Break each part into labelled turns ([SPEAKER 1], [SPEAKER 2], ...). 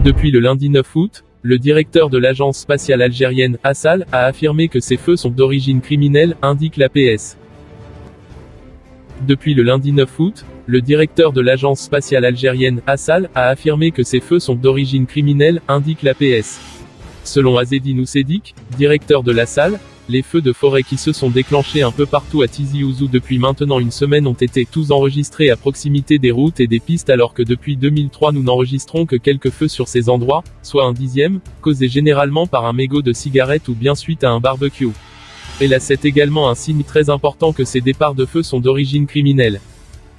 [SPEAKER 1] Depuis le lundi 9 août, le directeur de l'agence spatiale algérienne, Assal, a affirmé que ces feux sont d'origine criminelle, indique l'APS. Depuis le lundi 9 août, le directeur de l'agence spatiale algérienne, Assal, a affirmé que ces feux sont d'origine criminelle, indique l'APS. Selon Azzedine Oussedik, directeur de l'Assal, les feux de forêt qui se sont déclenchés un peu partout à Tizi Ouzou depuis maintenant une semaine ont été tous enregistrés à proximité des routes et des pistes alors que depuis 2003 nous n'enregistrons que quelques feux sur ces endroits, soit un dixième, causé généralement par un mégot de cigarette ou bien suite à un barbecue. Et là c'est également un signe très important que ces départs de feu sont d'origine criminelle.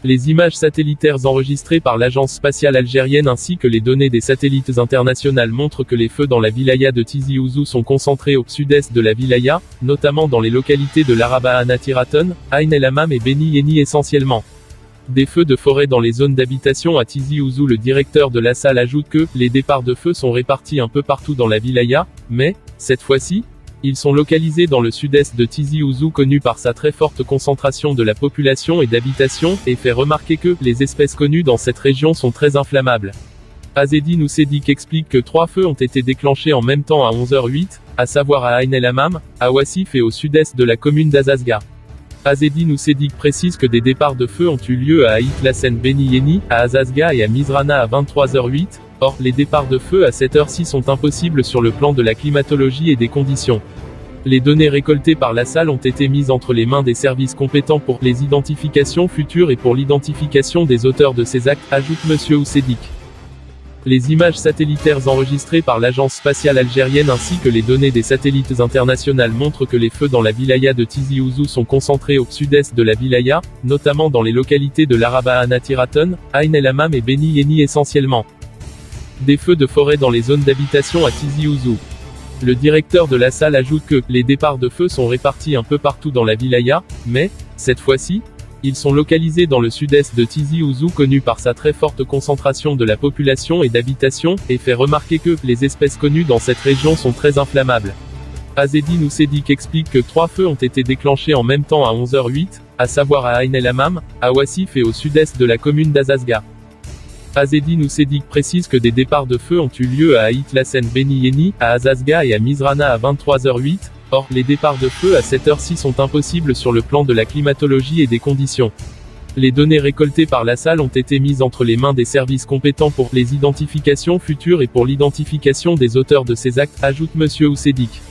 [SPEAKER 1] Les images satellitaires enregistrées par l'agence spatiale algérienne ainsi que les données des satellites internationales montrent que les feux dans la wilaya de Tizi Ouzou sont concentrés au sud-est de la wilaya, notamment dans les localités de l'Araba Anatiraton, Ain El Hammam et Beni Yeni essentiellement. Des feux de forêt dans les zones d'habitation à Tizi Ouzou. Le directeur de l'Assal ajoute que les départs de feu sont répartis un peu partout dans la wilaya, mais, cette fois-ci, ils sont localisés dans le sud-est de Tizi Ouzou connu par sa très forte concentration de la population et d'habitation, et fait remarquer que les espèces connues dans cette région sont très inflammables. Azzedine Oussedik explique que 3 feux ont été déclenchés en même temps à 11h08, à savoir à Ain El Hammam, à Ouassif et au sud-est de la commune d'Azazga. Azzedine Oussedik précise que des départs de feu ont eu lieu à Aït Lassen Beni Yeni, à Azazga et à Mizrana à 23h08, or, les départs de feu à cette heure-ci sont impossibles sur le plan de la climatologie et des conditions. Les données récoltées par l'Assal ont été mises entre les mains des services compétents pour les identifications futures et pour l'identification des auteurs de ces actes, ajoute M. Oussedik. Les images satellitaires enregistrées par l'agence spatiale algérienne ainsi que les données des satellites internationales montrent que les feux dans la wilaya de Tizi Ouzou sont concentrés au sud-est de la wilaya, notamment dans les localités de l'Araba Anatiraton, Ain El Hammam et Beni Yeni essentiellement. Des feux de forêt dans les zones d'habitation à Tizi Ouzou. Le directeur de l'Assal ajoute que les départs de feu sont répartis un peu partout dans la wilaya, mais, cette fois-ci, ils sont localisés dans le sud-est de Tizi Ouzou connu par sa très forte concentration de la population et d'habitation, et fait remarquer que les espèces connues dans cette région sont très inflammables. Azzedine Oussedik explique que 3 feux ont été déclenchés en même temps à 11h08, à savoir à Ain El Hammam, à Ouassif et au sud-est de la commune d'Azazga. Azzedine Oussedik précise que des départs de feu ont eu lieu à Aït Lassen Beni Yeni, à Azazga et à Mizrana à 23h08, or, les départs de feu à cette heure-ci sont impossibles sur le plan de la climatologie et des conditions. Les données récoltées par l'Assal ont été mises entre les mains des services compétents pour les identifications futures et pour l'identification des auteurs de ces actes, ajoute M. Oussedik.